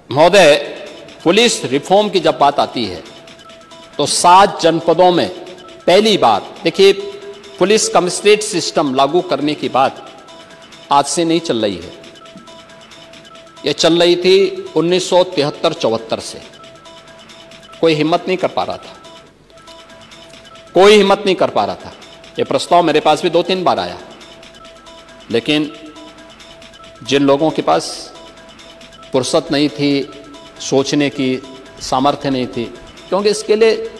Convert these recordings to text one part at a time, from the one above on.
महोदय, police reform की जब बात आती है तो 7 जनपदों में पहली बार, देखिए, पुलिस कमिश्नरेट सिस्टम लागू करने की बात आज से नहीं चल रही है। यह चल रही थी 1973-74 से। कोई हिम्मत नहीं कर पा रहा था, कोई हिम्मत नहीं कर पा रहा था। यह प्रस्ताव मेरे पास भी 2-3 बार आया, लेकिन जिन लोगों के पास फुर्सत नहीं थी, सोचने की सामर्थ्य नहीं थी, क्योंकि इसके लिए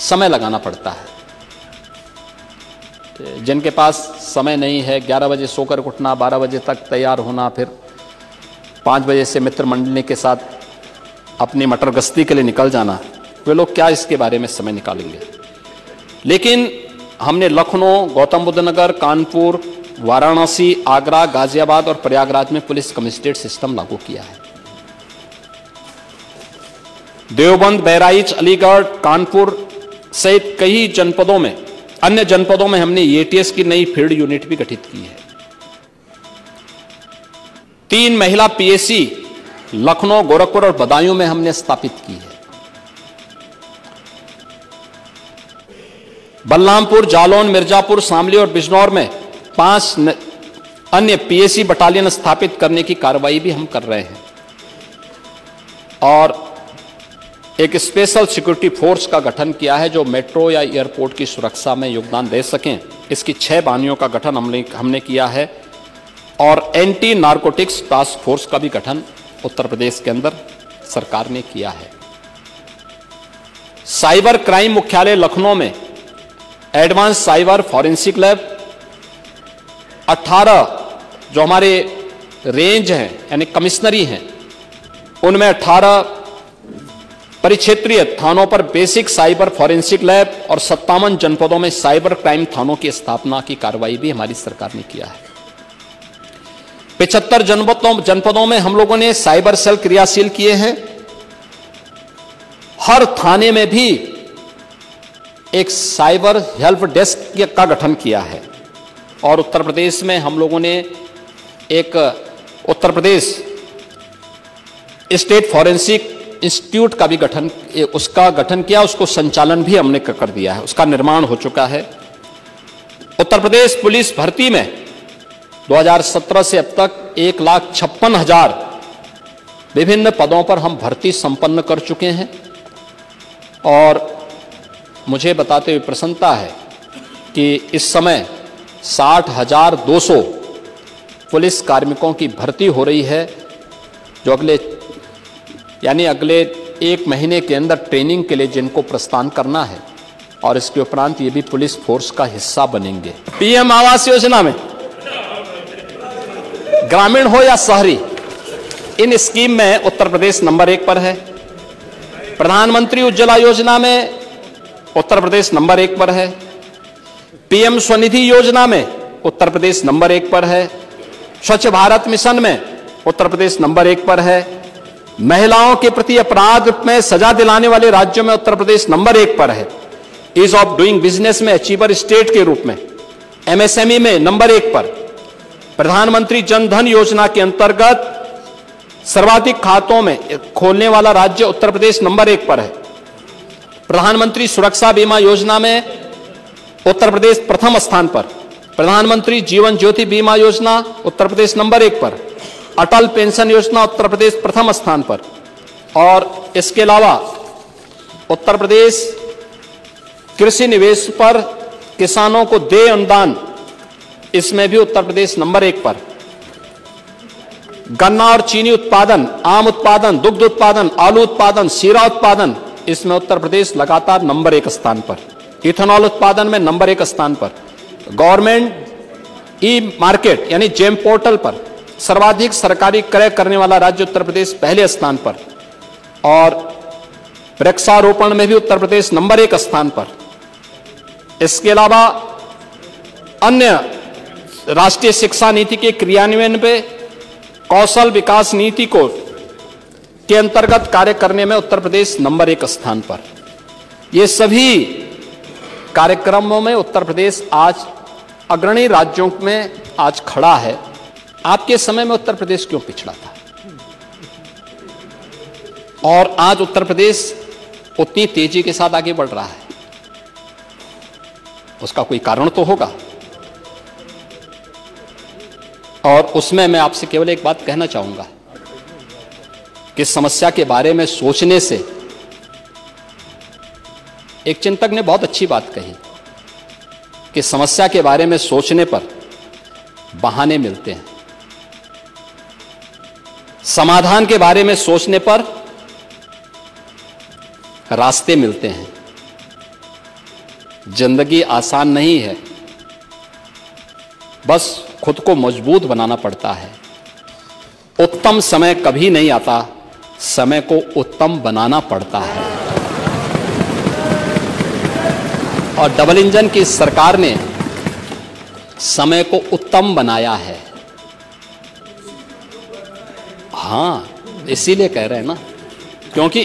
समय लगाना पड़ता है। जिनके पास समय नहीं है, 11 बजे सोकर उठना, 12 बजे तक तैयार होना, फिर 5 बजे से मित्र मंडली के साथ अपनी मटर गश्ती के लिए निकल जाना, वे लोग क्या इसके बारे में समय निकालेंगे। लेकिन हमने लखनऊ, गौतम बुद्ध नगर, कानपुर, वाराणसी, आगरा, गाजियाबाद और प्रयागराज में पुलिस कमिश्नरेट सिस्टम लागू किया है। देवबंद, बहराइच, अलीगढ़, कानपुर सहित कई जनपदों में, अन्य जनपदों में हमने एटीएस की नई फील्ड यूनिट भी गठित की है। 3 महिला पीएसी लखनऊ, गोरखपुर और बदायूं में हमने स्थापित की है। बलरामपुर, जालौन, मिर्जापुर, शामली और बिजनौर में 5 अन्य पीएसी बटालियन स्थापित करने की कार्रवाई भी हम कर रहे हैं। और एक स्पेशल सिक्योरिटी फोर्स का गठन किया है जो मेट्रो या एयरपोर्ट की सुरक्षा में योगदान दे सकें। इसकी 6 बानियों का गठन हमने किया है। और एंटी नारकोटिक्स टास्क फोर्स का भी गठन उत्तर प्रदेश के अंदर सरकार ने किया है। साइबर क्राइम मुख्यालय लखनऊ में एडवांस साइबर फॉरेंसिक लैब, 18 जो हमारे रेंज हैं यानी कमिश्नरी हैं, उनमें 18 परिक्षेत्रीय थानों पर बेसिक साइबर फॉरेंसिक लैब और 57 जनपदों में साइबर क्राइम थानों की स्थापना की कार्रवाई भी हमारी सरकार ने किया है। 75 जनपदों में हम लोगों ने साइबर सेल क्रियाशील किए हैं। हर थाने में भी एक साइबर हेल्प डेस्क का गठन किया है। और उत्तर प्रदेश में हम लोगों ने एक Uttar Pradesh state forensic institute का भी गठन किया, उसको संचालन भी हमने कर दिया है, उसका निर्माण हो चुका है। उत्तर प्रदेश पुलिस भर्ती में 2017 से अब तक 1,56,000 विभिन्न पदों पर हम भर्ती संपन्न कर चुके हैं। और मुझे बताते हुए प्रसन्नता है कि इस समय 60,200 पुलिस कार्मिकों की भर्ती हो रही है, जो अगले 1 महीने के अंदर ट्रेनिंग के लिए जिनको प्रस्थान करना है, और इसके उपरांत ये भी पुलिस फोर्स का हिस्सा बनेंगे। पीएम आवास योजना में ग्रामीण हो या शहरी, इन स्कीम में उत्तर प्रदेश नंबर 1 पर है। प्रधानमंत्री उज्ज्वला योजना में उत्तर प्रदेश नंबर 1 पर है। पीएम स्वनिधि योजना में उत्तर प्रदेश नंबर 1 पर है। स्वच्छ भारत मिशन में उत्तर प्रदेश नंबर 1 पर है। महिलाओं के प्रति अपराध में सजा दिलाने वाले राज्यों में उत्तर प्रदेश नंबर 1 पर है। ईज ऑफ डूइंग बिजनेस में अचीवर स्टेट के रूप में, एमएसएमई में नंबर 1 पर। प्रधानमंत्री जन धन योजना के अंतर्गत सर्वाधिक खातों में खोलने वाला राज्य उत्तर प्रदेश नंबर 1 पर है। प्रधानमंत्री सुरक्षा बीमा योजना में उत्तर प्रदेश प्रथम स्थान पर। प्रधानमंत्री जीवन ज्योति बीमा योजना उत्तर प्रदेश नंबर 1 पर। अटल पेंशन योजना उत्तर प्रदेश प्रथम स्थान पर। और इसके अलावा उत्तर प्रदेश कृषि निवेश पर किसानों को दे अनुदान, इसमें भी उत्तर प्रदेश नंबर 1 पर। गन्ना और चीनी उत्पादन, आम उत्पादन, दुग्ध उत्पादन, आलू उत्पादन, शीरा उत्पादन, इसमें उत्तर प्रदेश लगातार नंबर 1 स्थान पर। इथेनॉल उत्पादन में नंबर 1 स्थान पर। गवर्नमेंट ई मार्केट यानी जेम पोर्टल पर सर्वाधिक सरकारी क्रय करने वाला राज्य उत्तर प्रदेश पहले स्थान पर। और वृक्षारोपण में भी उत्तर प्रदेश नंबर 1 स्थान पर। इसके अलावा अन्य राष्ट्रीय शिक्षा नीति के क्रियान्वयन पे कौशल विकास नीति को के अंतर्गत कार्य करने में उत्तर प्रदेश नंबर 1 स्थान पर। ये सभी कार्यक्रमों में उत्तर प्रदेश आज अग्रणी राज्यों में आज खड़ा है। आपके समय में उत्तर प्रदेश क्यों पिछड़ा था? और आज उत्तर प्रदेश उतनी तेजी के साथ आगे बढ़ रहा है, उसका कोई कारण तो होगा। और उसमें मैं आपसे केवल एक बात कहना चाहूंगा कि समस्या के बारे में सोचने से, एक चिंतक ने बहुत अच्छी बात कही कि समस्या के बारे में सोचने पर बहाने मिलते हैं, समाधान के बारे में सोचने पर रास्ते मिलते हैं। जिंदगी आसान नहीं है, बस खुद को मजबूत बनाना पड़ता है। उत्तम समय कभी नहीं आता, समय को उत्तम बनाना पड़ता है। और डबल इंजन की सरकार ने समय को उत्तम बनाया है। हां, इसीलिए कह रहे हैं ना, क्योंकि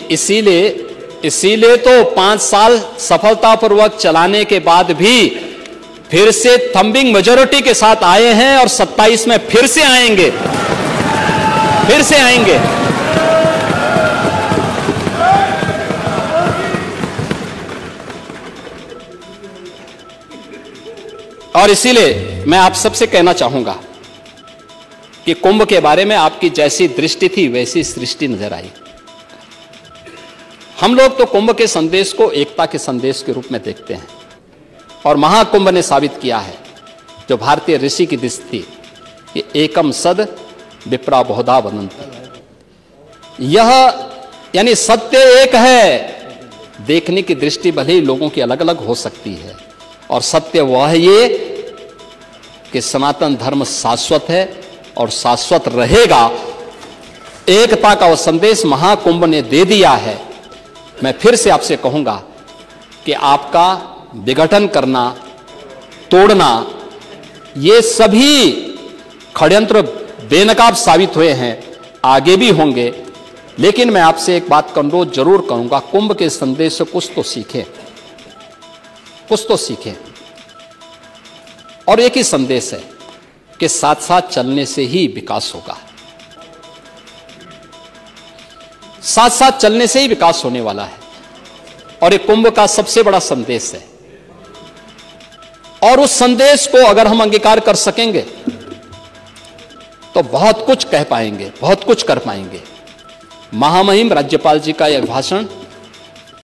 इसीलिए तो 5 साल सफलतापूर्वक चलाने के बाद भी फिर से थंबिंग मेजॉरिटी के साथ आए हैं और 27 में फिर से आएंगे। और इसीलिए मैं आप सबसे कहना चाहूंगा कि कुंभ के बारे में आपकी जैसी दृष्टि थी वैसी सृष्टि नजर आई। हम लोग तो कुंभ के संदेश को एकता के संदेश के रूप में देखते हैं, और महाकुंभ ने साबित किया है जो भारतीय ऋषि की दृष्टि थी कि एकम सद विप्रा बहुधा वदन्ति। यह यानी सत्य एक है, देखने की दृष्टि भले ही लोगों की अलग अलग हो सकती है, और सत्य वह है ये कि सनातन धर्म शाश्वत है और शाश्वत रहेगा। एकता का वह संदेश महाकुंभ ने दे दिया है। मैं फिर से आपसे कहूंगा कि आपका विघटन करना, तोड़ना, ये सभी षड्यंत्र बेनकाब साबित हुए हैं, आगे भी होंगे। लेकिन मैं आपसे एक बात का अनुरोध जरूर करूंगा, कुंभ के संदेश से कुछ तो सीखें, कुछ तो सीखें। और एक ही संदेश है कि साथ साथ चलने से ही विकास होगा, साथ साथ चलने से ही विकास होने वाला है। और एक कुंभ का सबसे बड़ा संदेश है, और उस संदेश को अगर हम अंगीकार कर सकेंगे तो बहुत कुछ कह पाएंगे, बहुत कुछ कर पाएंगे। महामहिम राज्यपाल जी का यह भाषण